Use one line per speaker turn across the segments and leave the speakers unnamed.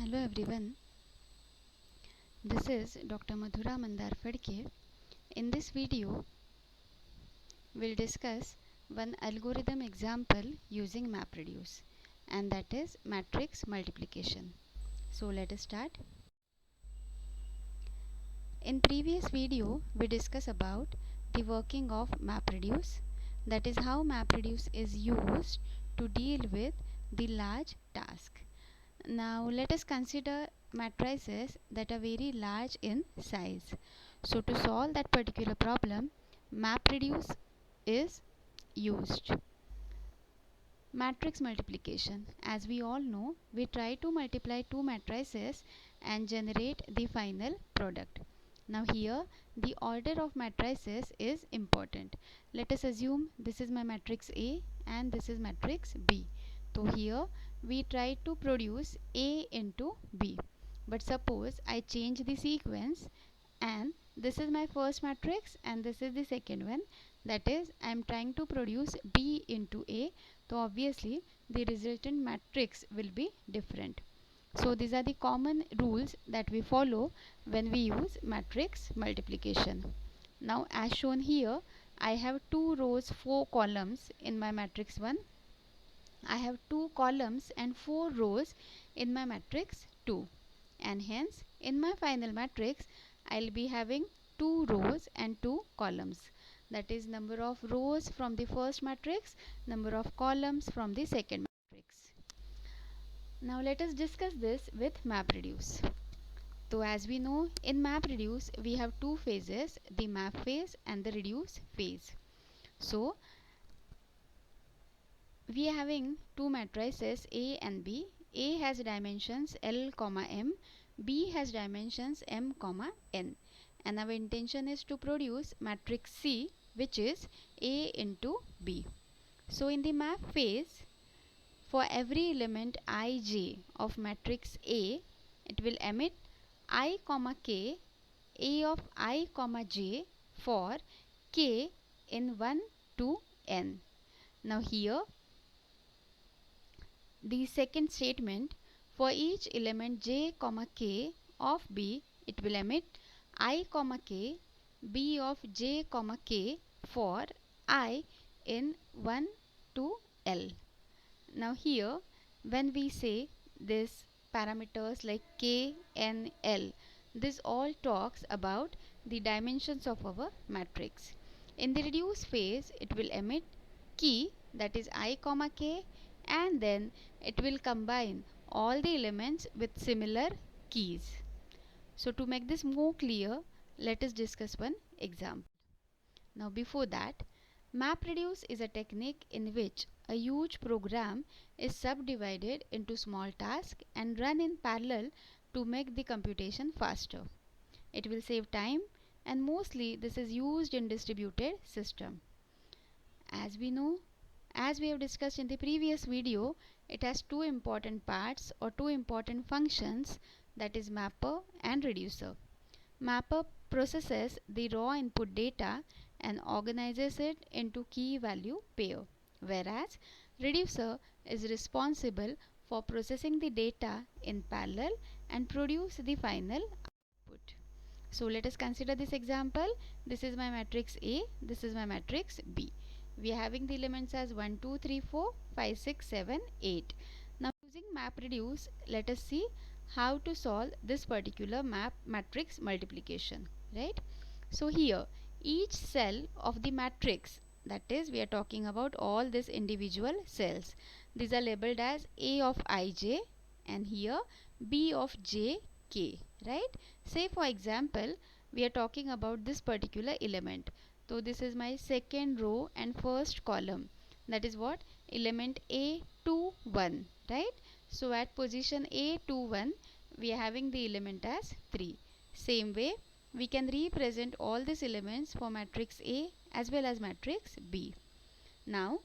Hello everyone, this is Dr. Madhura Mandar Fadke. In this video, we'll discuss one algorithm example using MapReduce, and that is matrix multiplication. So let us start. In previous video, we discussed about the working of MapReduce, that is how MapReduce is used to deal with the large task. Now let us consider matrices that are very large in size. So to solve that particular problem, MapReduce is used. Matrix multiplication. As we all know, we try to multiply two matrices and generate the final product. Now here the order of matrices is important. Let us assume this is my matrix A and this is matrix B. So here we try to produce A into B. But suppose I change the sequence and this is my first matrix and this is the second one, that is I am trying to produce B into A, so obviously the resultant matrix will be different. So these are the common rules that we follow when we use matrix multiplication. Now as shown here, I have 2 rows 4 columns in my matrix 1. I have 2 columns and 4 rows in my matrix 2, and hence in my final matrix I'll be having 2 rows and 2 columns, that is number of rows from the first matrix, number of columns from the second matrix. Now let us discuss this with MapReduce. So as we know, in MapReduce we have two phases, the map phase and the reduce phase. So we are having two matrices A and B. A has dimensions L, M, B has dimensions M, N, and our intention is to produce matrix C, which is A into B. So in the map phase, for every element ij of matrix A, it will emit I, k, A of I, j for k in 1 to n. Now here the second statement, for each element j, k of B, it will emit I, k, B of j, k for I in 1 to L. Now here when we say this parameters like k, n, L, this all talks about the dimensions of our matrix. In the reduce phase, it will emit key, that is I, k, and then it will combine all the elements with similar keys. So to make this more clear, let us discuss one example. Now before that, MapReduce is a technique in which a huge program is subdivided into small tasks and run in parallel to make the computation faster. It will save time, and mostly this is used in distributed system. As we know, as we have discussed in the previous video, it has two important parts or two important functions, that is mapper and reducer. Mapper processes the raw input data and organizes it into key value pair, whereas reducer is responsible for processing the data in parallel and produce the final output. So let us consider this example. This is my matrix A, this is my matrix B. We are having the elements as 1, 2, 3, 4, 5, 6, 7, 8. Now using MapReduce, let us see how to solve this particular matrix multiplication, right? So here each cell of the matrix, that is we are talking about all these individual cells, these are labeled as A of ij and here B of jk, right? Say for example we are talking about this particular element. So this is my second row and first column, that is what, element A21, right? So at position A21 we are having the element as 3. Same way we can represent all these elements for matrix A as well as matrix B. Now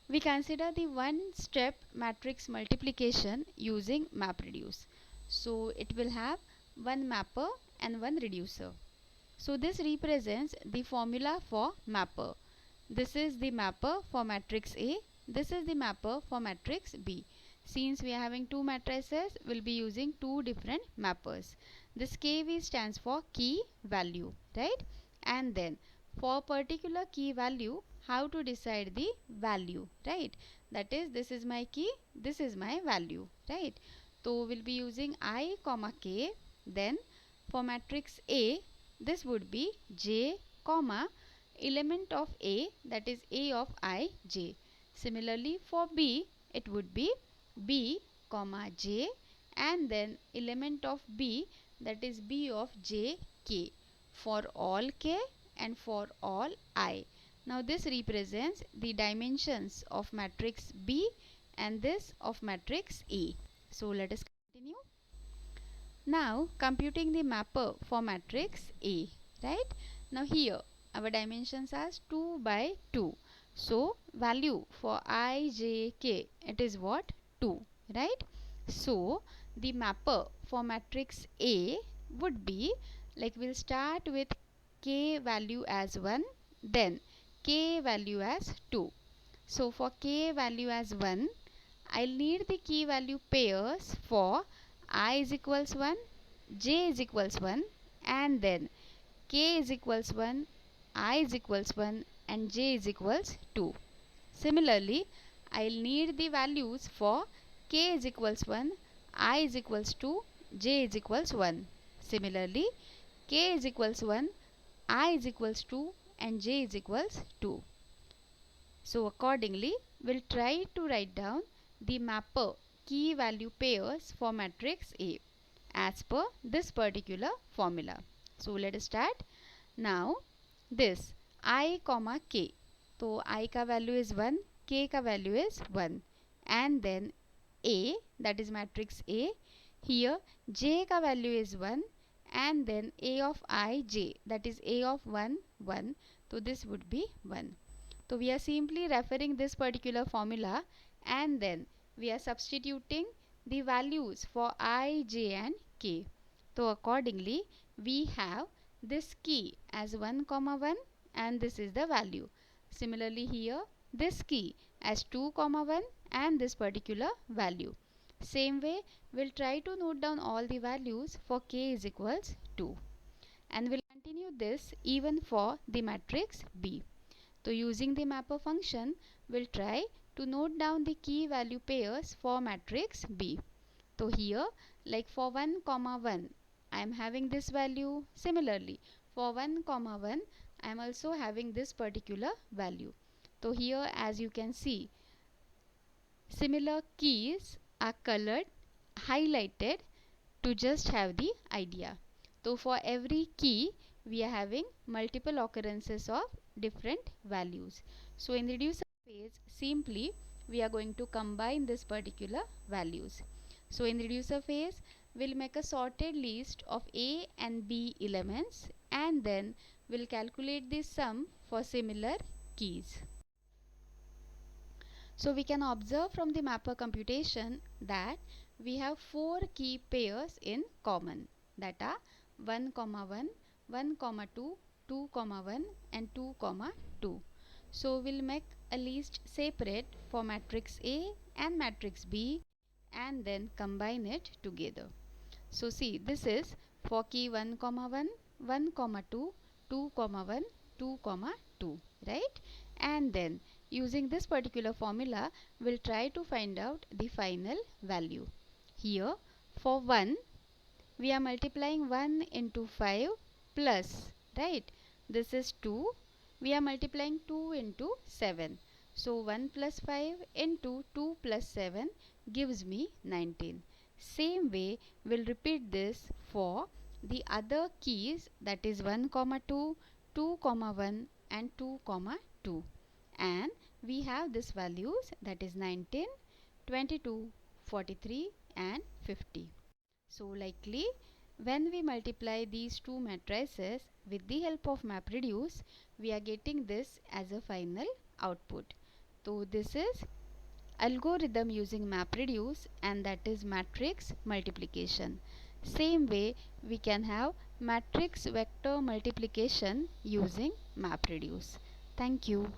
we consider the one step matrix multiplication using MapReduce. So it will have one mapper and one reducer. So this represents the formula for mapper. This is the mapper for matrix A, this is the mapper for matrix B. since we are having two matrices, we'll be using two different mappers. This KV stands for key value, right? And then for particular key value, how to decide the value, right? That is, this is my key, this is my value, right? So we'll be using I comma k. Then for matrix A, this would be j comma element of A, that is A of I j. Similarly for B, it would be B comma j, and then element of B, that is B of j k, for all k and for all I. Now this represents the dimensions of matrix B and this of matrix A. So let us continue. Now computing the mapper for matrix A, right? Now here our dimensions are 2 by 2. So value for I, j, k, it is what? 2, right? So the mapper for matrix A would be, like, we'll start with k value as 1, then k value as 2. So for k value as 1, I'll need the key value pairs for I is equals 1, j is equals 1, and then k is equals 1, I is equals 1, and j is equals 2. Similarly, I'll need the values for k is equals 1, I is equals 2, j is equals 1. Similarly, k is equals 1, I is equals 2, and j is equals 2. So accordingly, we'll try to write down the mapper key value pairs for matrix A as per this particular formula. So let us start. Now this I comma k. So I ka value is 1, k ka value is 1, and then A, that is matrix A. Here j ka value is 1, and then A of I j, that is A of 1 1. So this would be 1. So we are simply referring this particular formula, and then we are substituting the values for I, j and k. So accordingly, we have this key as 1 comma 1, and this is the value. Similarly here, this key as 2 comma 1, and this particular value. Same way, we'll try to note down all the values for k is equals 2. And we'll continue this even for the matrix B. So using the mapper function, we'll try to note down the key value pairs for matrix B. So here, like for 1 comma 1, I am having this value. Similarly, for 1 comma 1, I am also having this particular value. So here, as you can see, similar keys are colored, highlighted, to just have the idea. So for every key, we are having multiple occurrences of different values. So in reducer phase, simply we are going to combine this particular values. So in reducer phase, we'll make a sorted list of A and B elements, and then we'll calculate the sum for similar keys. So we can observe from the mapper computation that we have 4 key pairs in common, that are 1 comma 1, 1 comma 2, 2 comma 1, and 2 comma 2. So we'll make a list separate for matrix A and matrix B, and then combine it together. So see, this is for key 1 comma 1, 1 comma 2, 2 comma 1, 2 comma 2, right? And then using this particular formula, we'll try to find out the final value. Here for 1, we are multiplying 1 into 5 plus, right? This is 2. We are multiplying 2 into 7. So 1 plus 5 into 2 plus 7 gives me 19. Same way, we'll repeat this for the other keys, that is 1 comma 2, 2 comma 1, and 2 comma 2. And we have these values, that is 19, 22, 43, and 50. So likely, when we multiply these two matrices with the help of MapReduce, we are getting this as a final output. So this is algorithm using MapReduce, and that is matrix multiplication. Same way, we can have matrix vector multiplication using MapReduce. Thank you.